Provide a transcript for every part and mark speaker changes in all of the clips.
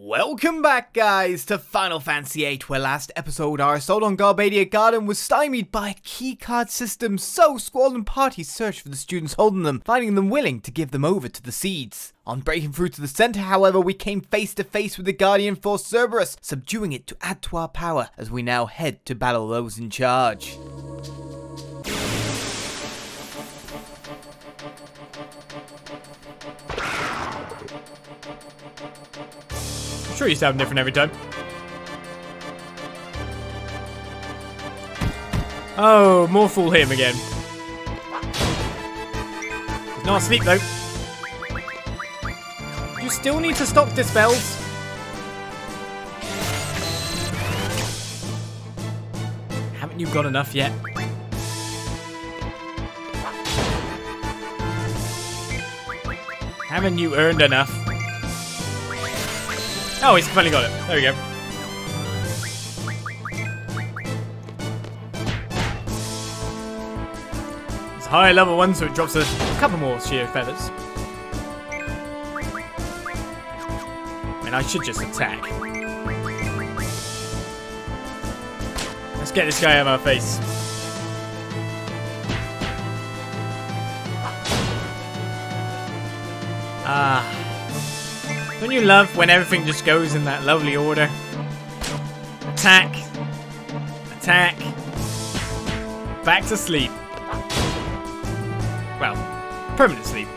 Speaker 1: Welcome back, guys, to Final Fantasy VIII, where last episode our assault on Galbadia Garden was stymied by a keycard system, so Squall and party searched for the students holding them, finding them willing to give them over to the seeds. On breaking through to the center, however, we came face to face with the Guardian force Cerberus, subduing it to add to our power as we now head to battle those in charge.
Speaker 2: I'm sure you sound different every time. Oh, more fool him again. He's not asleep though. You still need to stop dispels. Haven't you got enough yet? Haven't you earned enough? Oh, he's finally got it. There we go. It's a higher level one, so it drops a couple more sheer feathers. I mean, I should just attack. Let's get this guy out of our face. Ah. Don't you love when everything just goes in that lovely order? Attack. Attack. Back to sleep. Well, permanent sleep.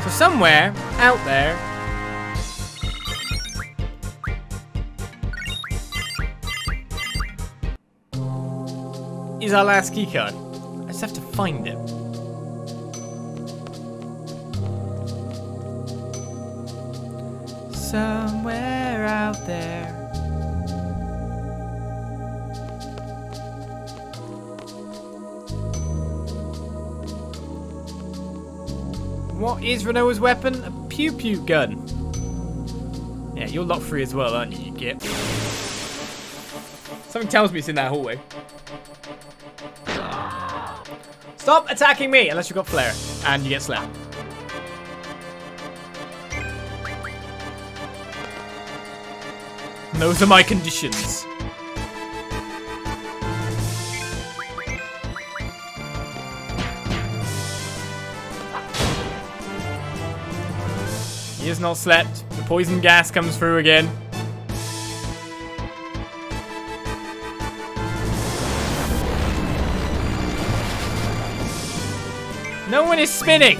Speaker 2: So somewhere out there is our last keycard. I just have to find it. Somewhere out there. What is Rinoa's weapon? A pew-pew gun. Yeah, you're lock free as well, aren't you, you git? Something tells me it's in that hallway. Stop attacking me unless you've got flare. And you get slapped. Those are my conditions. He has not slept. The poison gas comes through again. No one is spinning.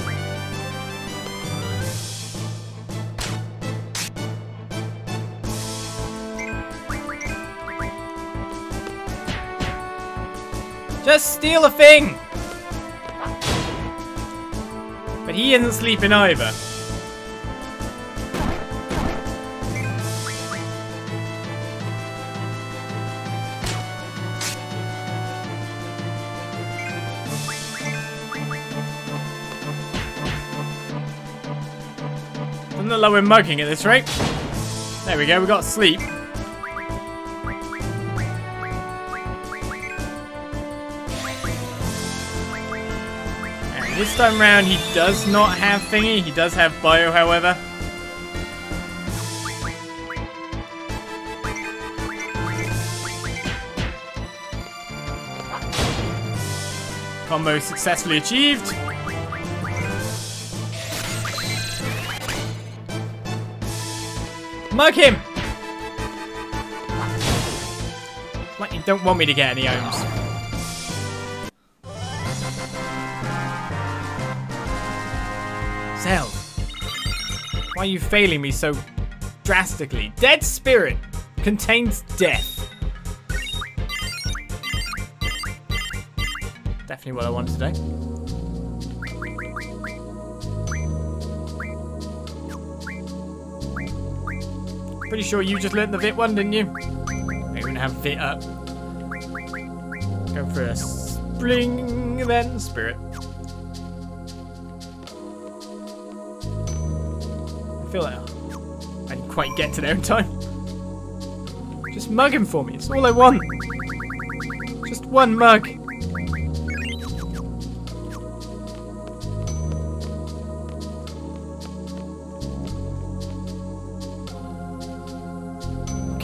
Speaker 2: Just steal a thing! But he isn't sleeping either. Doesn't look like we're mugging at this rate. There we go, we got sleep. This time round, he does not have thingy. He does have bio, however. Combo successfully achieved. Mug him! Like you don't want me to get any ohms. Why are you failing me so drastically? Dead spirit contains death. Definitely what I wanted today. Pretty sure you just learnt the Vit one, didn't you? Maybe we're gonna have Vit up. Go for a spring, then spirit. I feel like I didn't quite get to there in time. Just mug him for me. It's all I want. Just one mug.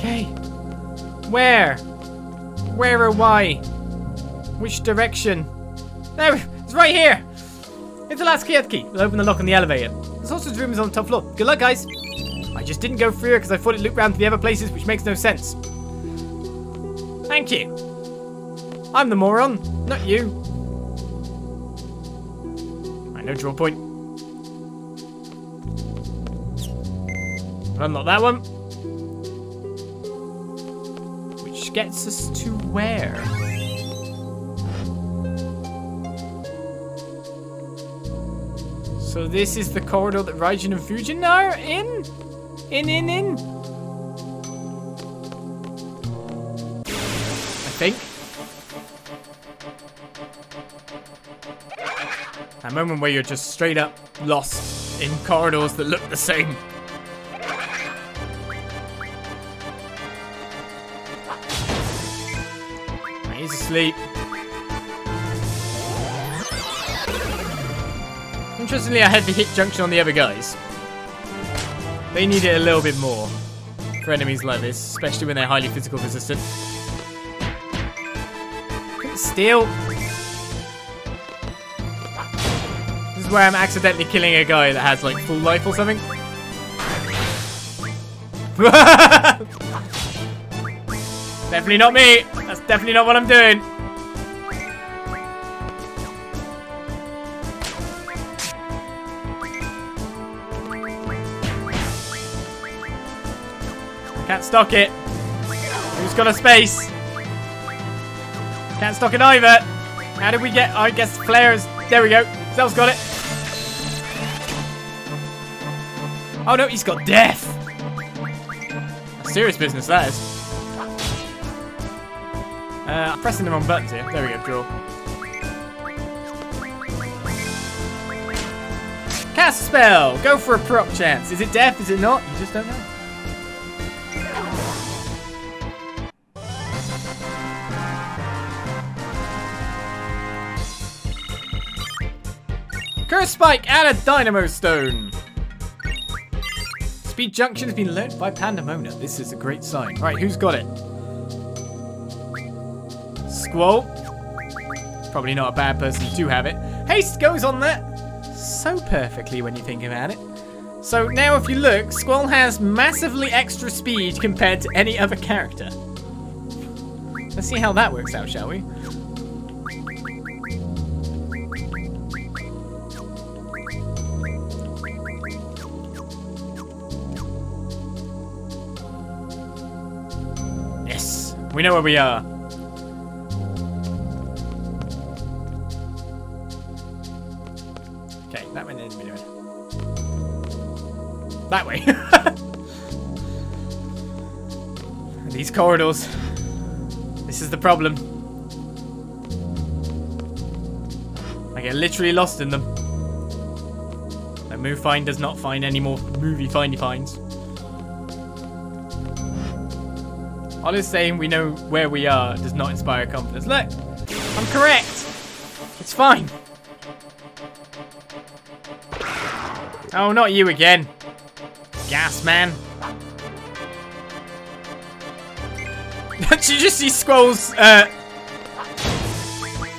Speaker 2: Okay. Where? Where or why? Which direction? There, it's right here. It's the last key. We'll open the lock on the elevator. The sorcerer's room is on the top floor. Good luck, guys. I just didn't go through it because I thought it looped round to the other places, which makes no sense. Thank you. I'm the moron, not you. Right, no draw point. Unlock that one. Which gets us to where? So this is the corridor that Raijin and Fujin are in? In? I think. That moment where you're just straight up lost in corridors that look the same. He's asleep. Interestingly, I had the hit junction on the other guys. They need it a little bit more for enemies like this, especially when they're highly physical resistant. Couldn't steal. This is where I'm accidentally killing a guy that has like full life or something. Definitely not me. That's definitely not what I'm doing. Can't stock it. Who's got a space? Can't stock it either. How did we get? I guess flares. There we go. Zell's got it. Oh no, he's got death. Serious business, that is. I'm pressing the wrong buttons here. There we go, draw. Cast a spell. Go for a proc chance. Is it death? Is it not? You just don't know. Curse Spike and a Dynamo Stone. Speed Junction has been learnt by Pandemona. This is a great sign. Right, who's got it? Squall. Probably not a bad person to have it. Haste goes on that so perfectly when you think about it. So now if you look, Squall has massively extra speed compared to any other character. Let's see how that works out, shall we? Yes, we know where we are. Okay, that way didn't we do it. That way. These corridors. This is the problem. I get literally lost in them. And Move Find does not find any more movie findy finds. All is saying we know where we are does not inspire confidence. Look, I'm correct. It's fine. Oh, not you again. Gas man. Did you just see Squall's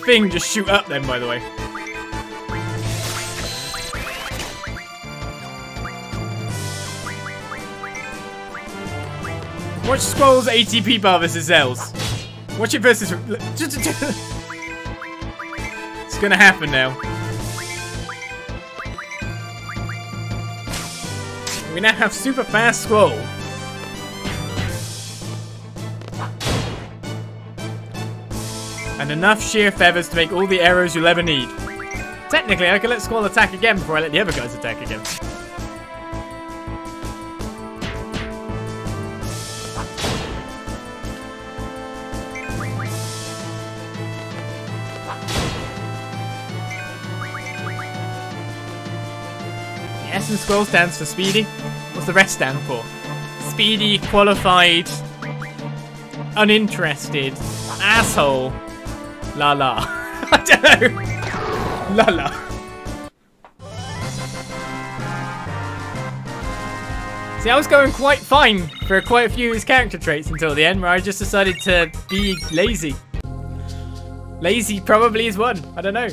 Speaker 2: thing just shoot up then, by the way? Watch Squall's ATP bar versus Zell's. Watch it versus... It's gonna happen now. We now have super fast Squall. And enough sheer feathers to make all the arrows you'll ever need. Technically, I could let Squall attack again before I let the other guys attack again. The S in Squall stands for speedy. What's the rest stand for? Speedy, qualified, uninterested, asshole. La la. I don't know. La la. See, I was going quite fine for quite a few of his character traits until the end, where I just decided to be lazy. Lazy probably is one. I don't know.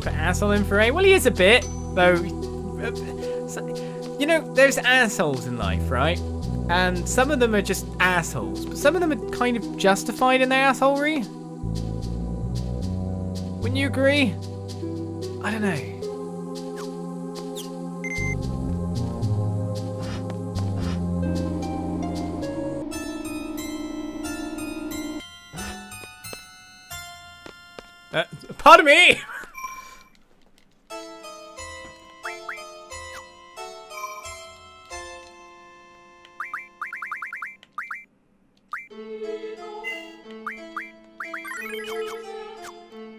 Speaker 2: Put asshole in for A. Well, he is a bit, though. You know, there's assholes in life, right? And some of them are just assholes, but some of them are kind of justified in their assholery. Wouldn't you agree? I don't know. Pardon me!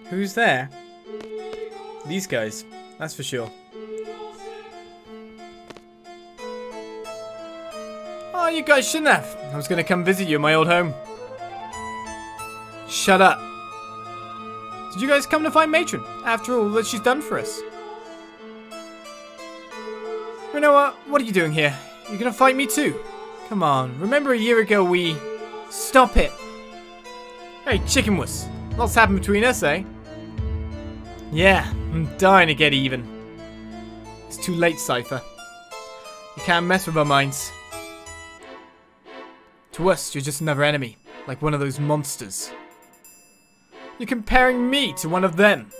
Speaker 2: Who's there? These guys, that's for sure. Oh, you guys shouldn't have. I was gonna come visit you in my old home. Shut up. Did you guys come to find Matron? After all that she's done for us. Rinoa, what are you doing here? You're gonna fight me too? Come on, remember a year ago we... Stop it. Hey, chicken wuss. Lots happened between us, eh? Yeah, I'm dying to get even. It's too late, Seifer. You can't mess with our minds. To us, you're just another enemy, like one of those monsters. You're comparing me to one of them.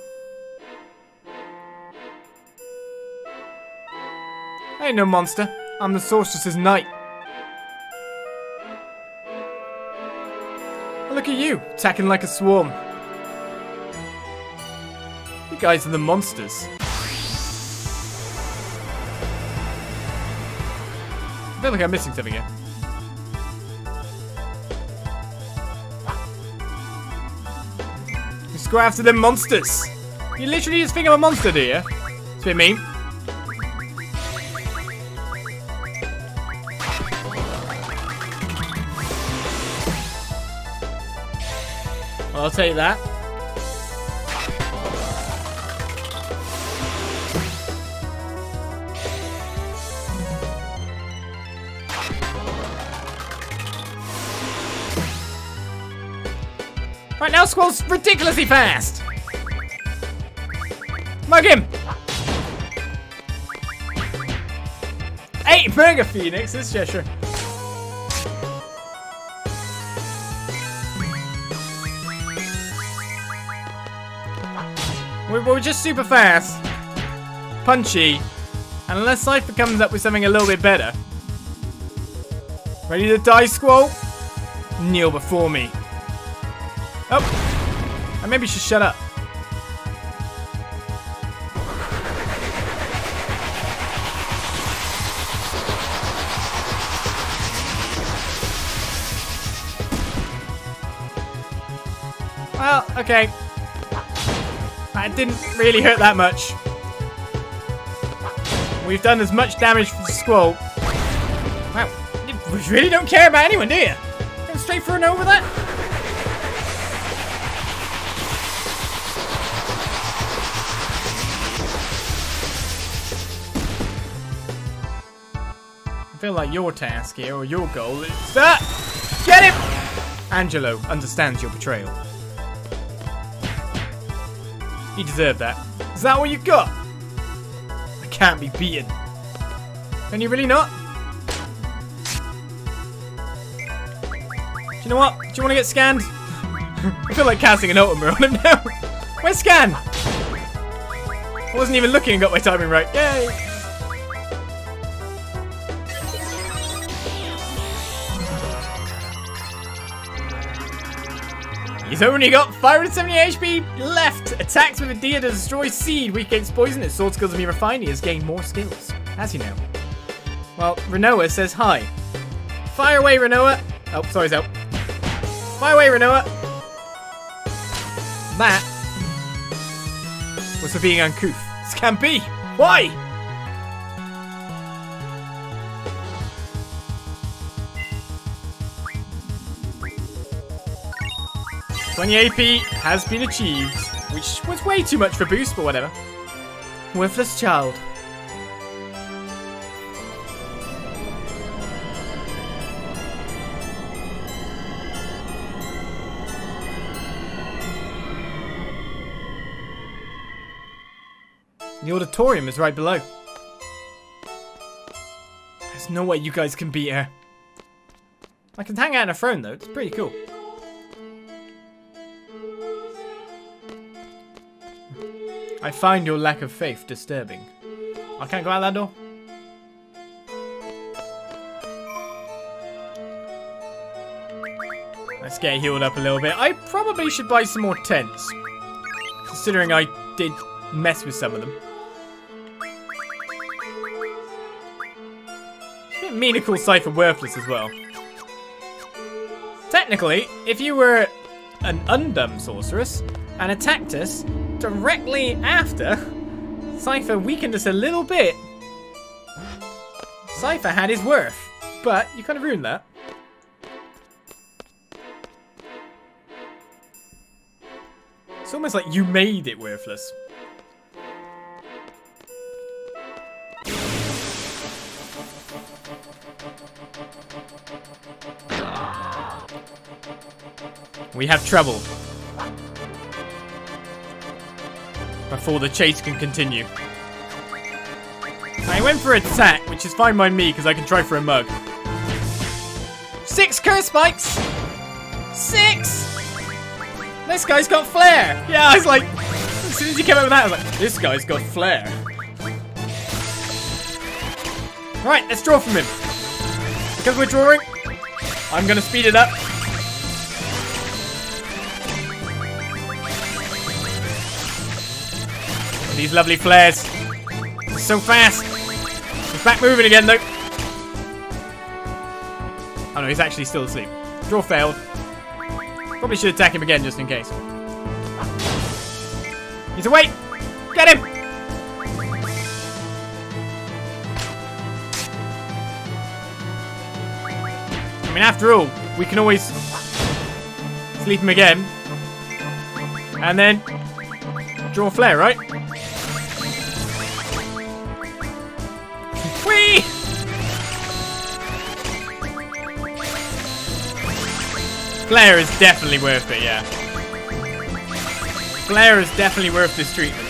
Speaker 2: I ain't no monster. I'm the sorceress's knight. Look at you, attacking like a swarm. You guys are the monsters. I feel like I'm missing something here. Let's go after them monsters. You literally just think I'm a monster, do you? It's a bit mean. Well, I'll take that. Right now, Squall's ridiculously fast. Mug him. Hey, Mega Phoenix, this gesture. We're just super fast, punchy, and unless Seifer comes up with something a little bit better. Ready to die, Squall? Kneel before me. Oh, I maybe should shut up. Well, okay. That didn't really hurt that much. We've done as much damage for the Squall. Wow, you really don't care about anyone, do you? Going straight for an over that? I feel like your task here, or your goal, is that. Get him! Angelo understands your betrayal. You deserve that. Is that what you got? I can't be beaten. Can you really not? Do you know what? Do you want to get scanned? I feel like casting an ultimate on him now. Where's Scan? I wasn't even looking and got my timing right. Yay! He's only got 570 HP left. Attacks with Edea to destroy seed. Weak against poison. His sword skills are being refined. He has gained more skills. As you know. Well, Rinoa says hi. Fire away, Rinoa. Oh, sorry, Zel. Fire away, Rinoa. That was for being uncouth. This can't be. Why? 20 AP has been achieved, which was way too much for boost, but whatever. Worthless child. The auditorium is right below. There's no way you guys can beat her. I can hang out on a throne though, it's pretty cool. I find your lack of faith disturbing. I can't go out that door. Let's get healed up a little bit. I probably should buy some more tents, considering I did mess with some of them. Mean to call Seifer worthless as well. Technically, if you were an undone sorceress and attacked us directly after, Seifer weakened us a little bit. Seifer had his worth, but you kind of ruined that. It's almost like you made it worthless. We have trouble. Before the chase can continue. I went for attack, which is fine by me because I can try for a mug. 6 curse spikes! 6! This guy's got flair! Yeah, I was like, as soon as you came up with that, I was like, this guy's got flair. Right, let's draw from him. Because we're drawing, I'm going to speed it up. These lovely flares. So fast. He's back moving again though. Oh no, he's actually still asleep. Draw failed. Probably should attack him again just in case. He's awake. Get him. I mean, after all, we can always sleep him again. And then draw a flare, right? Whee! Flare is definitely worth it, yeah. Flare is definitely worth this treatment.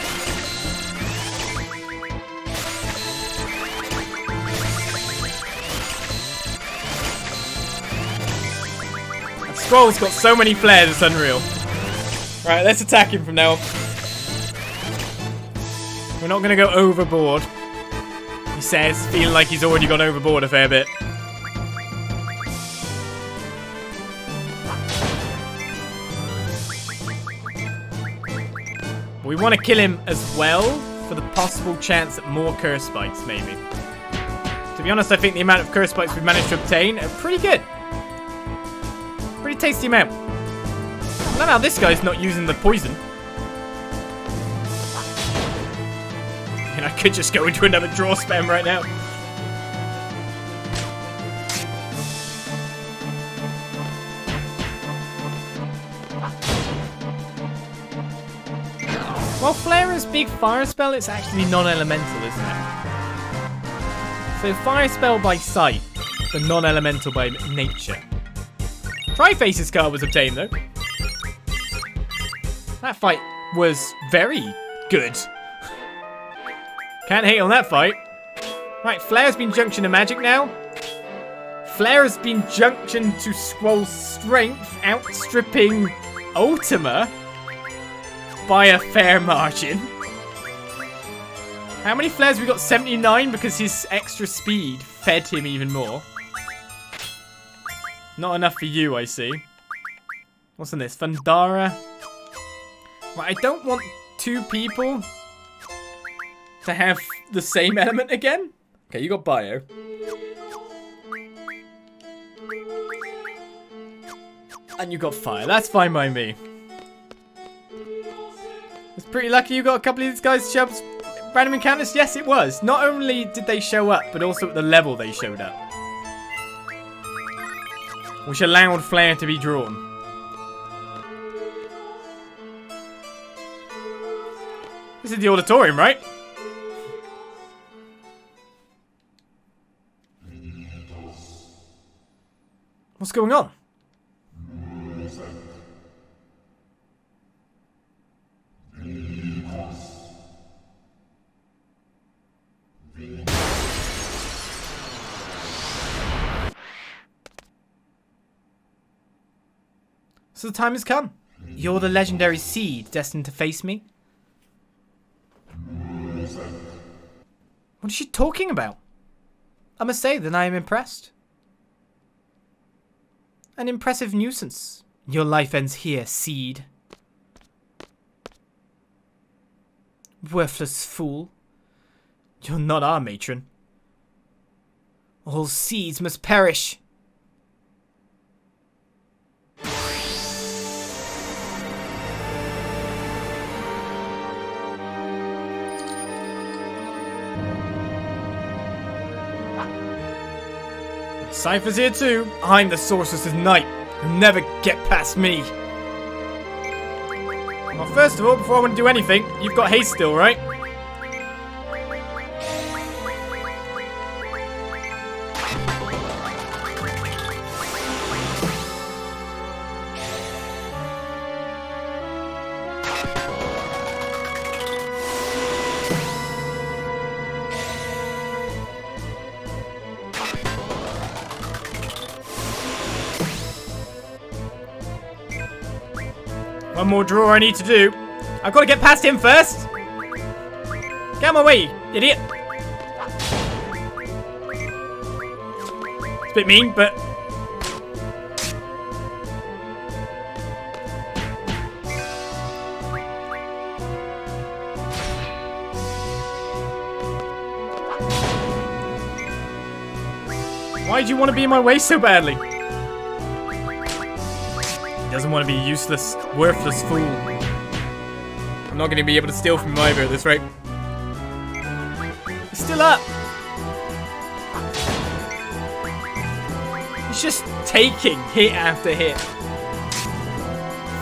Speaker 2: Squall's got so many flares, it's unreal. Right, let's attack him from now on. We're not going to go overboard. He says, feeling like he's already gone overboard a fair bit. We want to kill him as well for the possible chance at more curse spikes, maybe. To be honest, I think the amount of curse spikes we've managed to obtain are pretty good. Pretty tasty amount. I love how this guy's not using the poison. And I could just go into another draw spam right now. While Flare is big fire spell, it's actually non-elemental, isn't it? So fire spell by sight, but non-elemental by nature. Triface's card was obtained though. That fight was very good. Can't hate on that fight. Right, Flare's been junctioned to magic now. Flare has been junctioned to Squall's strength, outstripping Ultima by a fair margin. How many flares we got? 79 because his extra speed fed him even more. Not enough for you, I see. What's in this? Fundara. Right, I don't want two people to have the same element again. Okay, you got bio. And you got fire. That's fine by me. It's pretty lucky you got a couple of these guys show up as random encounters. Yes, it was. Not only did they show up, but also at the level they showed up. Which allowed Flare to be drawn. This is the auditorium, right? What's going on? So the time has come. You're the legendary seed destined to face me? What is she talking about? I must say that I am impressed. An impressive nuisance. Your life ends here, seed. Worthless fool. You're not our matron. All seeds must perish. Seifer's here too. I'm the sorceress's knight. You'll never get past me. Well, first of all, before I want to do anything, you've got haste still, right? One more draw I need to do. I've got to get past him first. Get out of my way, idiot. It's a bit mean, but... Why do you want to be in my way so badly? Doesn't want to be a useless, worthless fool. I'm not going to be able to steal from him either at this rate. He's still up. He's just taking hit after hit.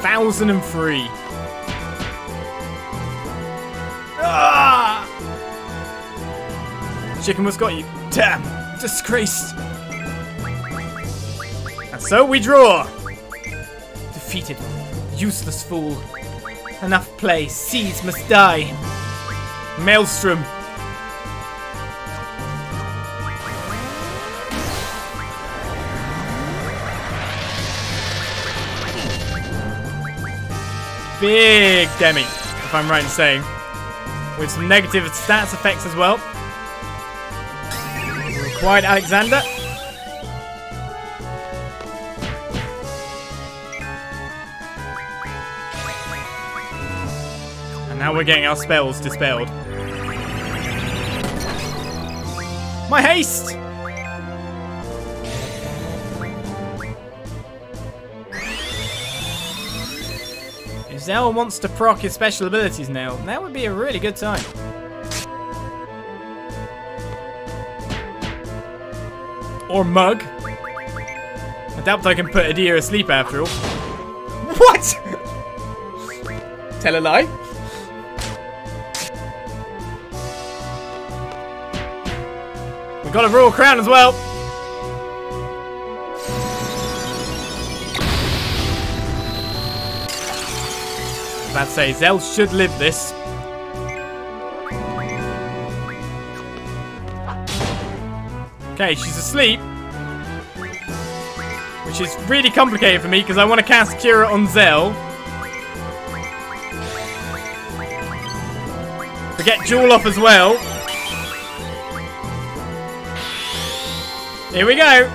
Speaker 2: 1003. Ah! Chicken was got you. Damn, disgraced. And so we draw. Defeated. Useless fool. Enough play. Seeds must die. Maelstrom. Big Demi, if I'm right in saying. With some negative stats effects as well. Required Alexander. Now we're getting our spells dispelled. My haste! If Zell wants to proc his special abilities now, that would be a really good time. Or Mug. I doubt I can put Edea asleep after all. What? Tell a lie? Got a royal crown as well. About to say, Zell should live this. Okay, she's asleep. Which is really complicated for me because I want to cast Cura on Zell. But get Jewel off as well. Here we go.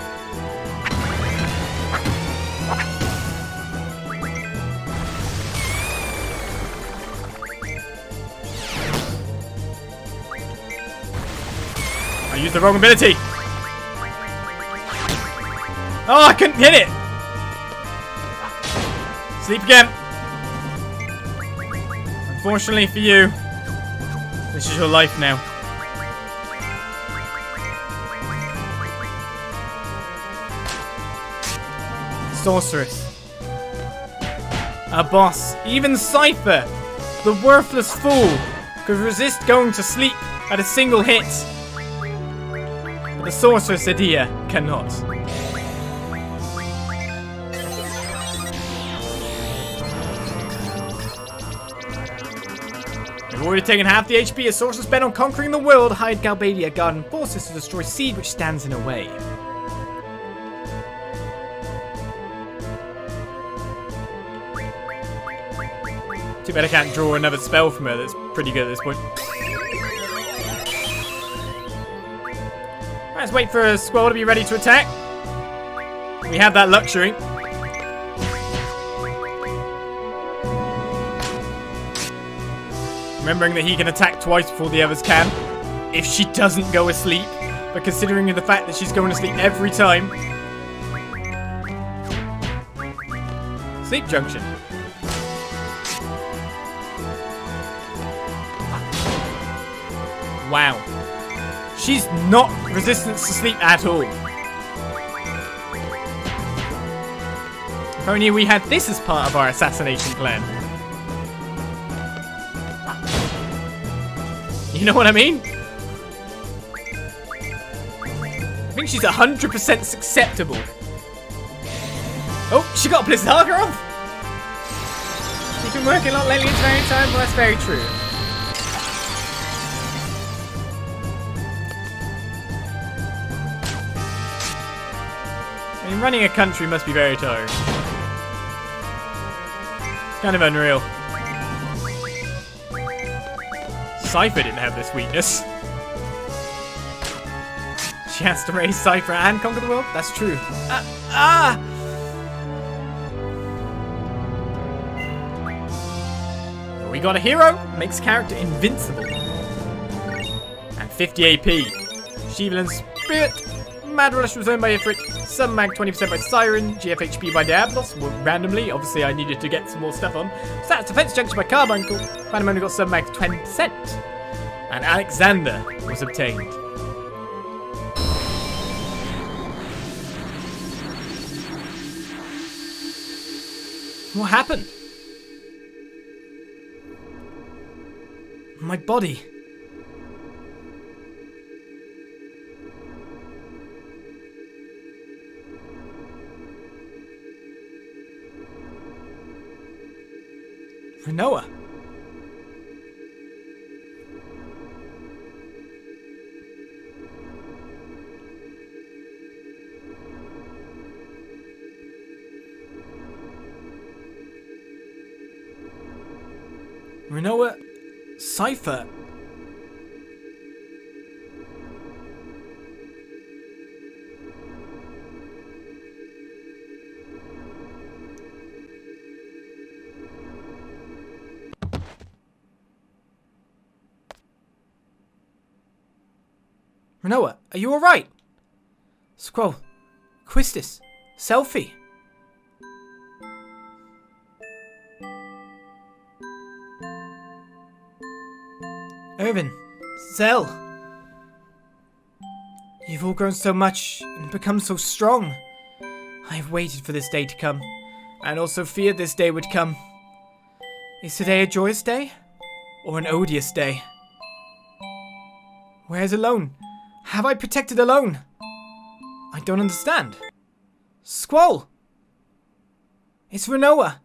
Speaker 2: I used the wrong ability. Oh, I couldn't hit it. Sleep again. Unfortunately for you, this is your life now. Sorceress. A boss. Even Seifer, the worthless fool, could resist going to sleep at a single hit. But the sorceress Edea cannot. We've already taken half the HP a sorceress spent on conquering the world. Hide Galbadia Garden forces to destroy seed which stands in a way. Too bad I can't draw another spell from her that's pretty good at this point. Let's wait for a Squall to be ready to attack. We have that luxury. Remembering that he can attack twice before the others can, if she doesn't go asleep. But considering the fact that she's going to sleep every time. Sleep junction. Wow. She's not resistant to sleep at all. If only we had this as part of our assassination plan. You know what I mean? I think she's 100% susceptible. Oh, she got a Blizzard Harker off! You've been working a lot lately, it's very time, well that's very true. I mean, running a country must be very tiring. It's kind of unreal. Seifer didn't have this weakness. She has to raise Seifer and conquer the world? That's true. We got a hero. Makes character invincible. And 50 AP. Sheevelin's Spirit. Mad Rush was owned by Ifrit. Sun Mag 20% by Siren. GFHP by Diablos. Well, randomly. Obviously, I needed to get some more stuff on. Stats Defense Junction by Carbuncle. Phantom only got Sun Mag 20%. And Alexander was obtained. What happened? My body. Rinoa. Rinoa. Seifer. Rinoa, are you alright? Squall. Quistis. Selfie. Irvin. Zell. You've all grown so much and become so strong. I've waited for this day to come, and also feared this day would come. Is today a joyous day? Or an odious day? Where's Alone? Have I protected Alone? I don't understand. Squall! It's Rinoa.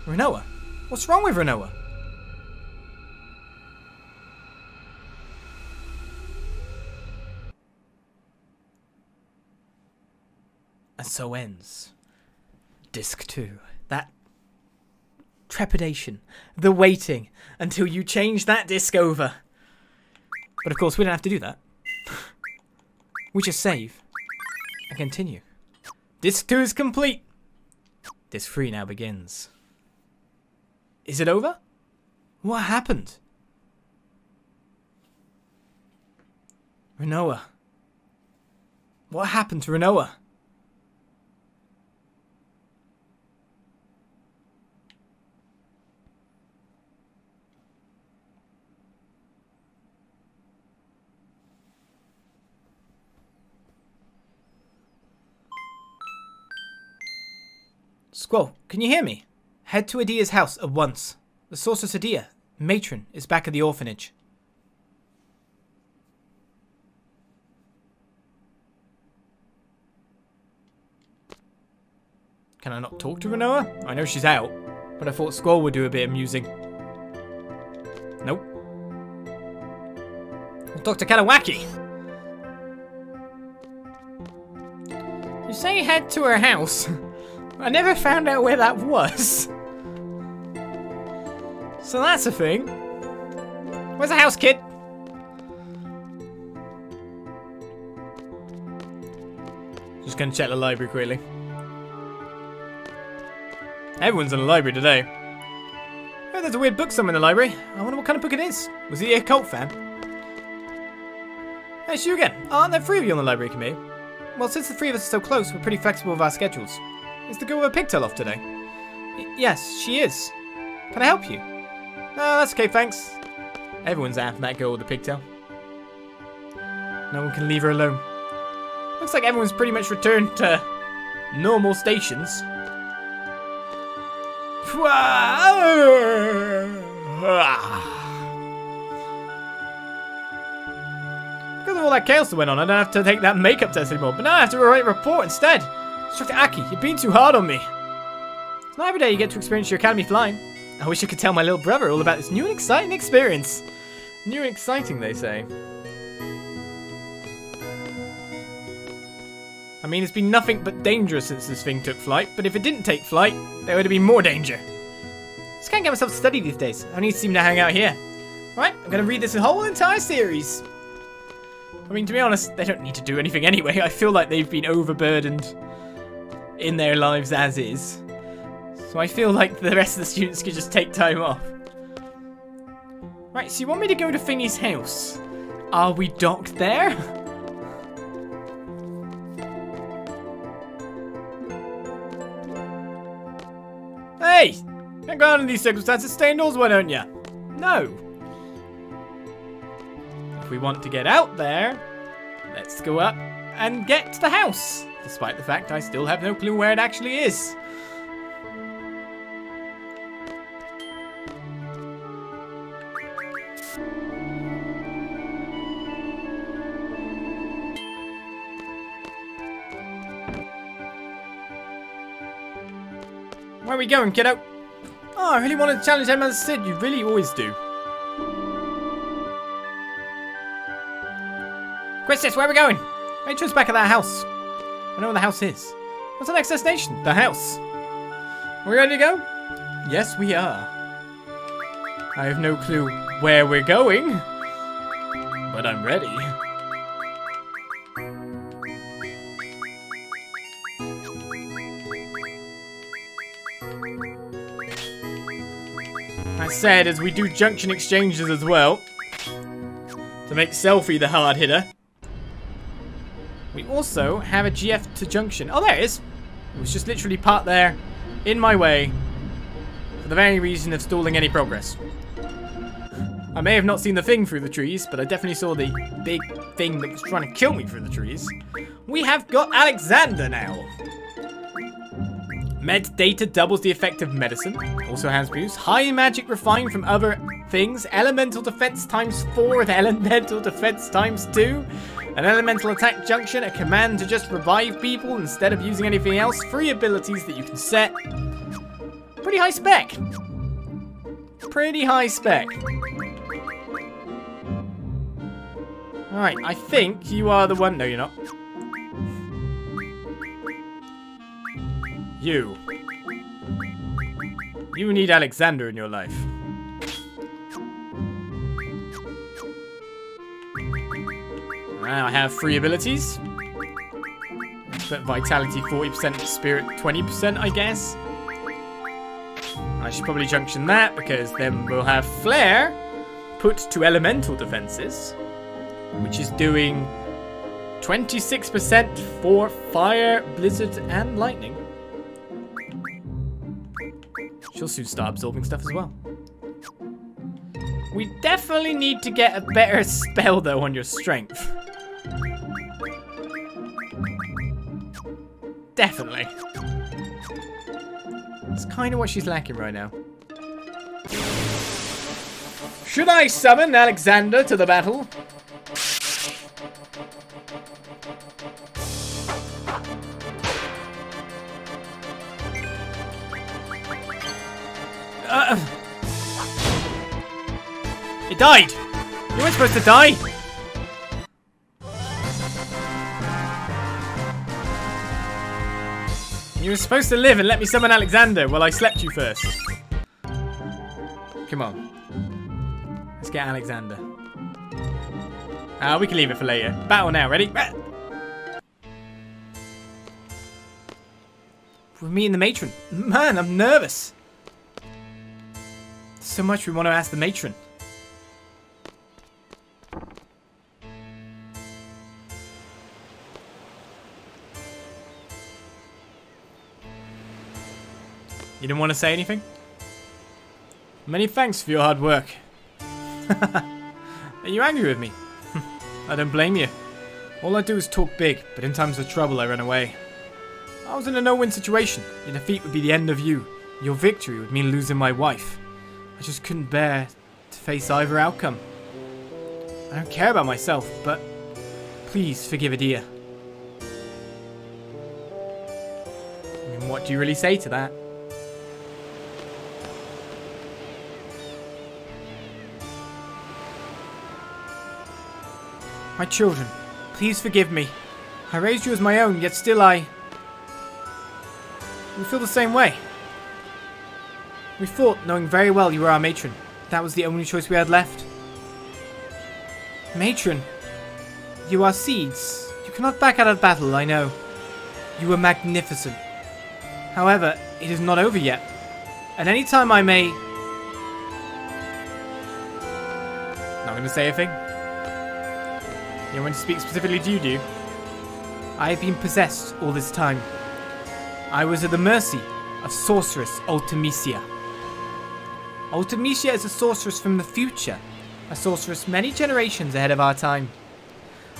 Speaker 2: Rinoa? What's wrong with Rinoa? And so ends Disc 2. That trepidation, the waiting until you change that disc over. But of course we don't have to do that. We just save and continue. Disc 2 is complete. Disc 3 now begins. Is it over? What happened? Rinoa. What happened to Rinoa? Squall, can you hear me? Head to Edea's house at once. The sorceress Edea, Matron, is back at the orphanage. Can I not talk to Rinoa? I know she's out, but I thought Squall would do a bit of musing. Nope. Well, Dr. Kalawaki. You say head to her house. I never found out where that was. So that's a thing. Where's the house, kid? Just gonna check the library quickly. Everyone's in the library today. Oh, there's a weird book somewhere in the library. I wonder what kind of book it is. Was he a cult fan? Hey, it's you again. Aren't there 3 of you on the library committee? Well, since the 3 of us are so close, we're pretty flexible with our schedules. Is the girl with a pigtail off today? Yes, she is. Can I help you? No, that's okay, thanks. Everyone's after that girl with the pigtail. No one can leave her alone. Looks like everyone's pretty much returned to normal stations. Because of all that chaos that went on, I don't have to take that makeup test anymore. But now I have to write a report instead. Instructor Aki, you're being too hard on me. It's not every day you get to experience your academy flying. I wish I could tell my little brother all about this new and exciting experience. New and exciting, they say. I mean, it's been nothing but dangerous since this thing took flight, but if it didn't take flight, there would have been more danger. Just can't get myself to study these days. I need to seem to hang out here. Right, I'm going to read this whole entire series. I mean, to be honest, they don't need to do anything anyway. I feel like they've been overburdened in their lives as is. So I feel like the rest of the students could just take time off. Right, so you want me to go to Thingy's house? Are we docked there? Hey! Can't go out in these circumstances. Stay indoors, why don't ya? No. If we want to get out there, let's go up and get to the house. Despite the fact I still have no clue where it actually is. Where are we going, kiddo? Oh, I really wanted to challenge him as Sid. You really always do. Quistis, where are we going? Matron's back at that house. I know where the house is. What's the next destination? The house. Are we ready to go? Yes, we are. I have no clue where we're going, but I'm ready. I said as we do junction exchanges as well to make Selfie the hard hitter. We also have a GF to junction. Oh, there it is. It was just literally parked there in my way for the very reason of stalling any progress. I may have not seen the thing through the trees, but I definitely saw the big thing that was trying to kill me through the trees. We have got Alexander now. Med data doubles the effect of medicine. Also has boost. High magic refined from other things. Elemental defense times 4 with elemental defense times 2. An elemental attack junction. A command to just revive people instead of using anything else. 3 abilities that you can set. Pretty high spec. Pretty high spec. Alright, I think you are the one. No, you're not. You need Alexander in your life. Now I have 3 abilities. But vitality 40%, spirit 20%, I guess. I should probably junction that because then we'll have flare put to elemental defenses, which is doing 26% for fire, blizzard, and lightning. She'll soon start absorbing stuff as well. We definitely need to get a better spell, though, on your strength. Definitely. It's kind of what she's lacking right now. Should I summon Alexander to the battle? It died! You weren't supposed to die! You were supposed to live and let me summon Alexander while I slept you first. Come on. Let's get Alexander. We can leave it for later. Battle now, ready? We're meeting the matron. Man, I'm nervous. So much we want to ask the matron. You didn't want to say anything? Many thanks for your hard work. Are you angry with me? I don't blame you. All I do is talk big, but in times of trouble I run away. I was in a no-win situation. Your defeat would be the end of you. Your victory would mean losing my wife. I just couldn't bear to face either outcome. I don't care about myself, but please forgive Edea. I mean, what do you really say to that? My children, please forgive me. I raised you as my own, yet still we feel the same way. We fought, knowing very well you were our matron. That was the only choice we had left. Matron, you are seeds. You cannot back out of battle, I know. You were magnificent. However, it is not over yet. At any time I may... Not going to say a thing. You want to speak specifically to you, do you? I have been possessed all this time. I was at the mercy of sorceress Ultimisia. Ultimisia is a sorceress from the future. A sorceress many generations ahead of our time.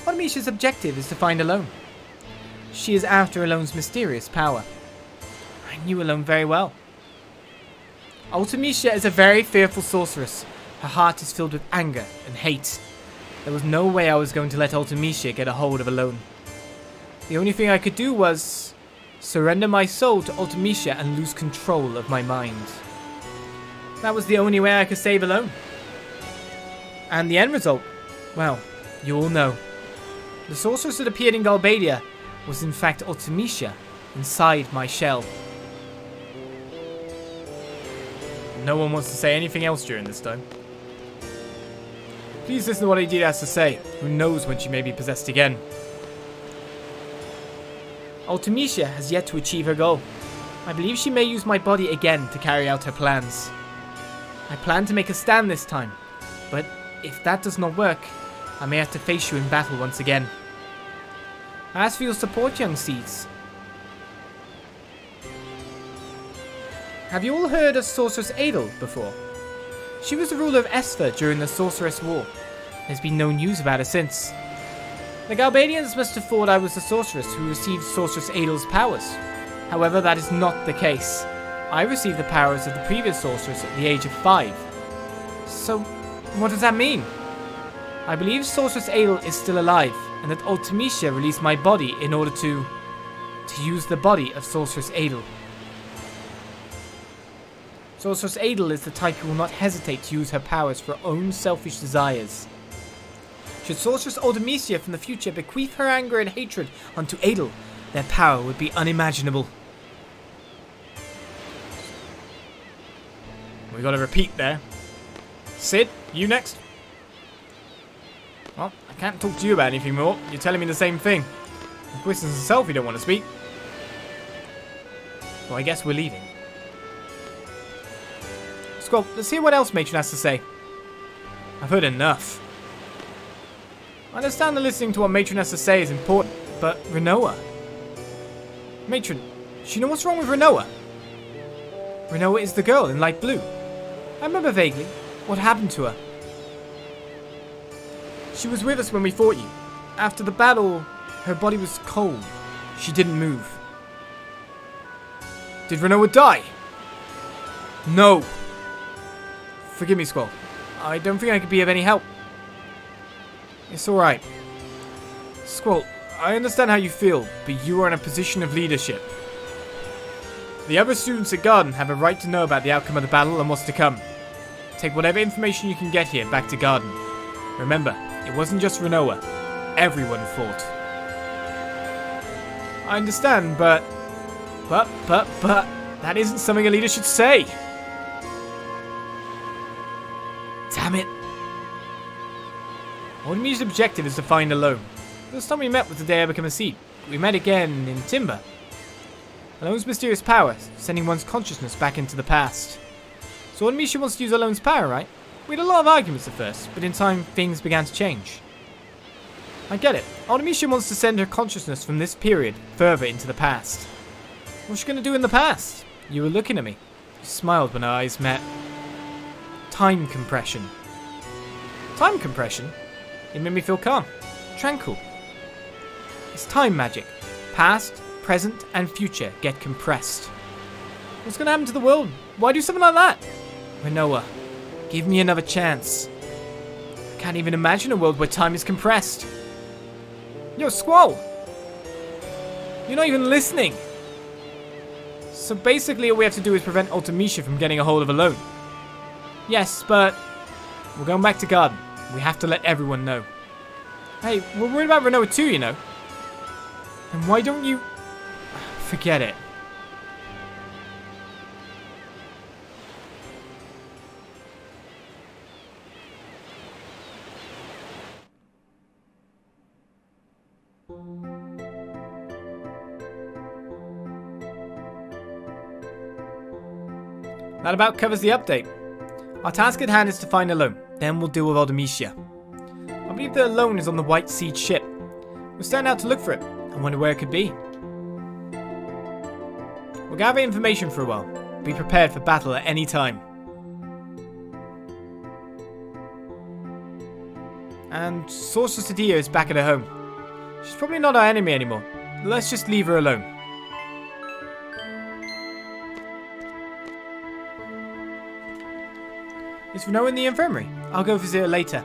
Speaker 2: Ultimisia's objective is to find Alone. She is after Alone's mysterious power. I knew Alone very well. Ultimisia is a very fearful sorceress. Her heart is filled with anger and hate. There was no way I was going to let Ultimisia get a hold of Alone. The only thing I could do was surrender my soul to Ultimisia and lose control of my mind. That was the only way I could save Alone. And the end result, well, you all know. The sorceress that appeared in Galbadia was in fact Ultimisia inside my shell. No one wants to say anything else during this time. Please listen to what Edea has to say. Who knows when she may be possessed again. Ultimisia has yet to achieve her goal. I believe she may use my body again to carry out her plans. I plan to make a stand this time, but if that does not work, I may have to face you in battle once again. I ask for your support, young seeds. Have you all heard of Sorceress Edea before? She was the ruler of Seifer during the Sorceress War. There's been no news about her since. The Galbadians must have thought I was the sorceress who received Sorceress Edea's powers. However, that is not the case. I received the powers of the previous sorceress at the age of 5. So, what does that mean? I believe Sorceress Edea is still alive, and that Ultimisia released my body in order to use the body of Sorceress Edea. Sorceress Edea is the type who will not hesitate to use her powers for her own selfish desires. Should Sorceress Ultimisia from the future bequeath her anger and hatred unto Edea, their power would be unimaginable. We got to repeat there. Sid, you next. Well, I can't talk to you about anything more. You're telling me the same thing. The question himself, you don't want to speak. Well, I guess we're leaving. Squall, let's hear what else Matron has to say. I've heard enough. I understand that listening to what Matron has to say is important, but Rinoa? Matron, do you know what's wrong with Rinoa? Rinoa is the girl in light blue. I remember vaguely. What happened to her? She was with us when we fought you. After the battle, her body was cold. She didn't move. Did Rinoa die? No. Forgive me, Squall. I don't think I could be of any help. It's alright. Squall, I understand how you feel, but you are in a position of leadership. The other students at Garden have a right to know about the outcome of the battle and what's to come. Take whatever information you can get here back to Garden. Remember, it wasn't just Rinoa. Everyone fought. I understand, but that isn't something a leader should say. Damn it. Oldemi's objective is to find a loan. The last time we met was the day I became a seed. We met again in Timber. Alone's mysterious power, sending one's consciousness back into the past. So Oldemi wants to use Alone's power, right? We had a lot of arguments at first, but in time things began to change. I get it. Oldemi wants to send her consciousness from this period further into the past. What's she going to do in the past? You were looking at me. You smiled when our eyes met. Time compression. Time compression? It made me feel calm. Tranquil. It's time magic. Past, present, and future get compressed. What's going to happen to the world? Why do something like that? Rinoa, give me another chance. I can't even imagine a world where time is compressed. Yo, Squall! You're not even listening. So basically all we have to do is prevent Ultimisha from getting a hold of a loan. Yes, but we're going back to Garden. We have to let everyone know. Hey, we're worried about Rinoa too, you know. Then why don't you... Forget it. That about covers the update. Our task at hand is to find a loan. Then we'll deal with Ultimisha. I believe the loan is on the White Seed ship. We're starting out to look for it. I wonder where it could be. We'll gather information for a while. Be prepared for battle at any time. And Sorceress Edea is back at her home. She's probably not our enemy anymore. Let's just leave her alone. Is Rinoa in the infirmary? I'll go visit her later.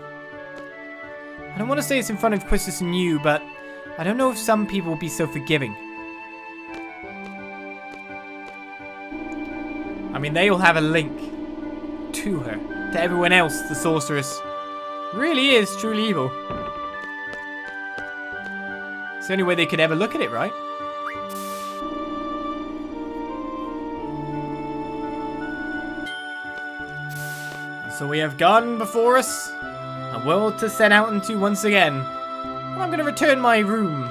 Speaker 2: I don't want to say this in front of Quistis and you, but I don't know if some people will be so forgiving. I mean, they all have a link to her. To everyone else, the sorceress really is truly evil. It's the only way they could ever look at it, right? So we have Garden before us, a world to set out into once again. Well, I'm going to return my room.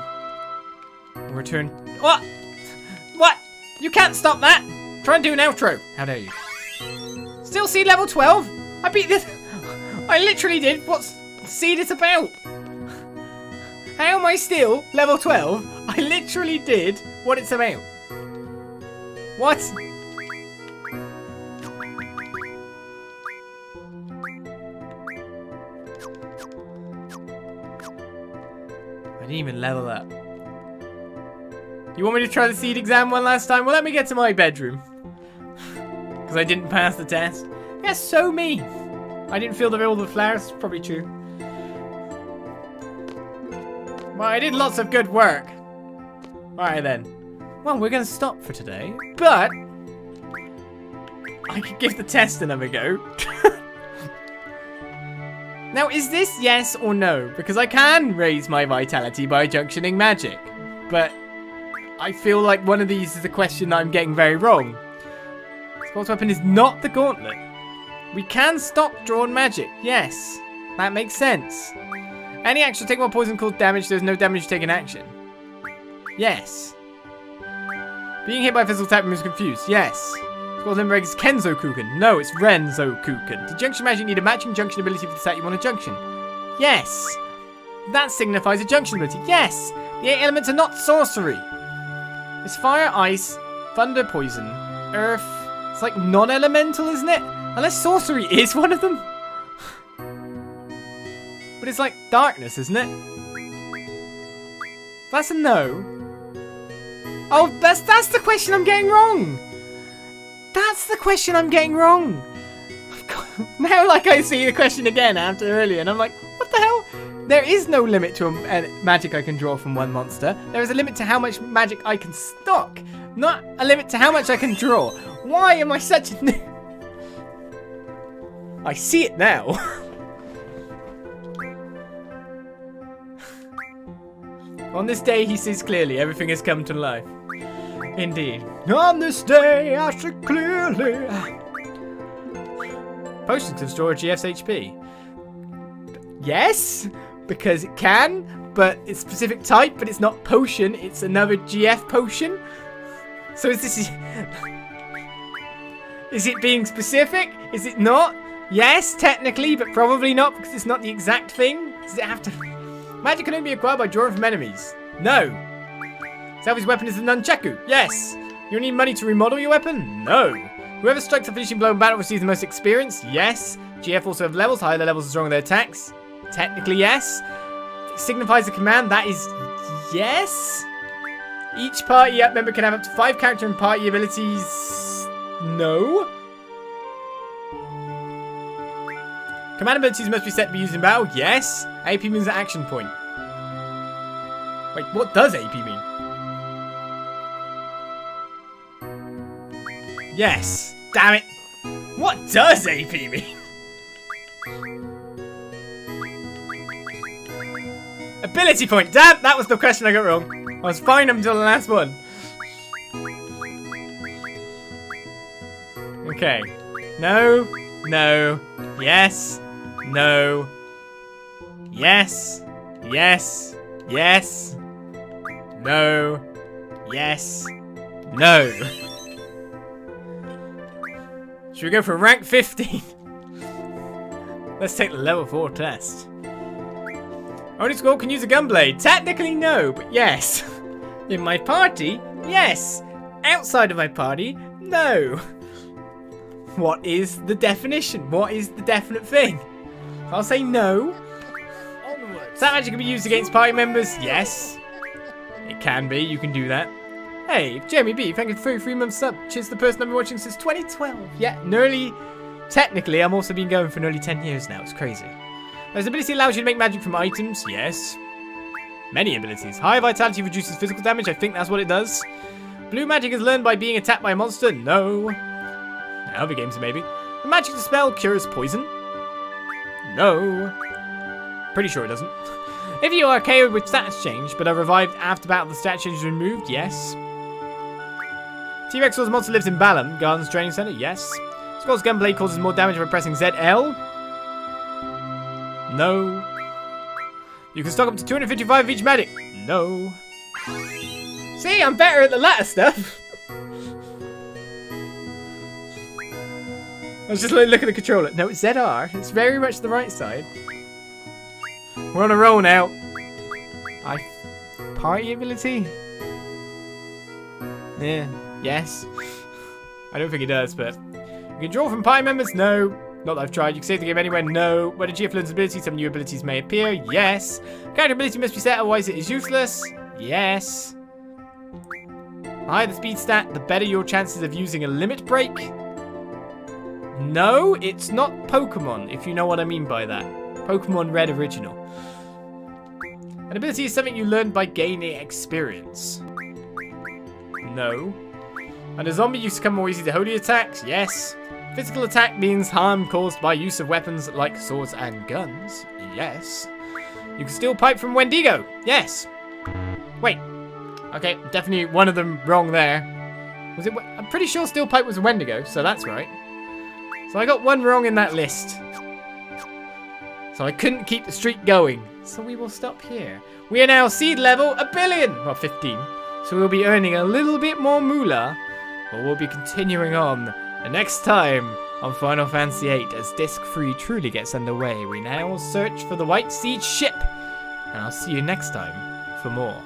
Speaker 2: Return... What? What? You can't stop that! Try and do an outro. How dare you? Still seed level 12? I beat this... I literally did what's seed is about. How am I still level 12? I literally did what it's about. What? I didn't even level up. You want me to try the seed exam one last time? Well, let me get to my bedroom. Because I didn't pass the test. Yes, so me. I didn't feel all the flowers. Probably true. Well, I did lots of good work. Alright then. Well, we're going to stop for today. But I could give the test another go. Now, is this yes or no? Because I can raise my vitality by junctioning magic. But I feel like one of these is a question that I'm getting very wrong. Squall's weapon is not the gauntlet. We can stop drawn magic. Yes, that makes sense. Any action take more poison causes damage. There's no damage taken action. Yes. Being hit by a physical attack removes confused. Yes. Squall's limerick is Kenzo Kuken. No, it's Renzo Kuken. To junction magic, need a matching junction ability for the stat you want to junction. Yes. That signifies a junction ability. Yes. The 8 elements are not sorcery. It's fire, ice, thunder, poison, earth. It's like non-elemental, isn't it? Unless sorcery is one of them. But it's like darkness, isn't it? That's a no. Oh, that's the question I'm getting wrong. That's the question I'm getting wrong. No, now, like, I see the question again after earlier, and I'm like, what the hell? There is no limit to magic I can draw from one monster. There is a limit to how much magic I can stock, not a limit to how much I can draw. Why am I such a... I see it now. On this day, he sees clearly. Everything has come to life. Indeed. On this day, I see clearly. Potions can store a GF's HP. Yes, because it can, but it's specific type, but it's not potion. It's another GF potion. So is this... Is it being specific? Is it not? Yes, technically, but probably not because it's not the exact thing. Does it have to... Magic can only be acquired by drawing from enemies. No. Selfie's weapon is the nunchaku. Yes. You need money to remodel your weapon? No. Whoever strikes a finishing blow in battle receives the most experience? Yes. GF also have levels. Higher levels the stronger their attacks. Technically, yes. It signifies a command. That is yes. Each party member can have up to 5 character and party abilities. No. Command abilities must be set to be used in battle. Yes. AP means an action point. Wait, what does AP mean? Yes. Damn it. What does AP mean? Ability point. Damn, that was the question I got wrong. I was fine until the last one. Okay. No. No. Yes. No. Yes. Yes. Yes. No. Yes. No. Should we go for rank 15? Let's take the level 4 test. Only Squall can use a gunblade. Technically no, but yes. In my party, yes. Outside of my party, no. What is the definition? What is the definite thing? I'll say no. Onwards. That magic can be used against party members? Yes. It can be. You can do that. Hey, Jeremy B, thank you for 3 months sub. Cheers to the person I've been watching since 2012. Yeah, nearly. Technically, I'm also been going for nearly 10 years now. It's crazy. This ability allows you to make magic from items. Yes. Many abilities. High vitality reduces physical damage. I think that's what it does. Blue magic is learned by being attacked by a monster. No. Other games, maybe. The magic dispel cures poison. No. Pretty sure it doesn't. If you are KO'd with status change, but are revived after battle, the stat change is removed. Yes. T-Rex Sword's monster lives in Balam, Gardens Training Center. Yes. Squall's gunblade causes more damage by pressing ZL. No. You can stock up to 255 of each magic. No. See, I'm better at the latter stuff. I was just like, look at the controller. No, it's ZR. It's very much the right side. We're on a roll now. Party ability? Yeah. Yes. I don't think it does, but... You can draw from party members? No. Not that I've tried. You can save the game anywhere? No. When a GF learns ability, some new abilities may appear? Yes. Character ability must be set, otherwise it is useless? Yes. The higher the speed stat, the better your chances of using a limit break? No, it's not Pokemon, if you know what I mean by that. Pokemon Red Original. An ability is something you learn by gaining experience. No. And a zombie used to come more easy to holy attacks? Yes. Physical attack means harm caused by use of weapons like swords and guns? Yes. You can steal pipe from Wendigo? Yes. Wait. Okay, definitely one of them wrong there. Was it? I'm pretty sure steel pipe was a Wendigo, so that's right. So I got one wrong in that list. So I couldn't keep the streak going. So we will stop here. We are now seed level 1 billion. Well, 15. So we'll be earning a little bit more moolah. But we'll be continuing on the next time on Final Fantasy VIII as Disc 3 truly gets underway. We now search for the White Siege ship. And I'll see you next time for more.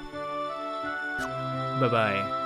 Speaker 2: Bye-bye.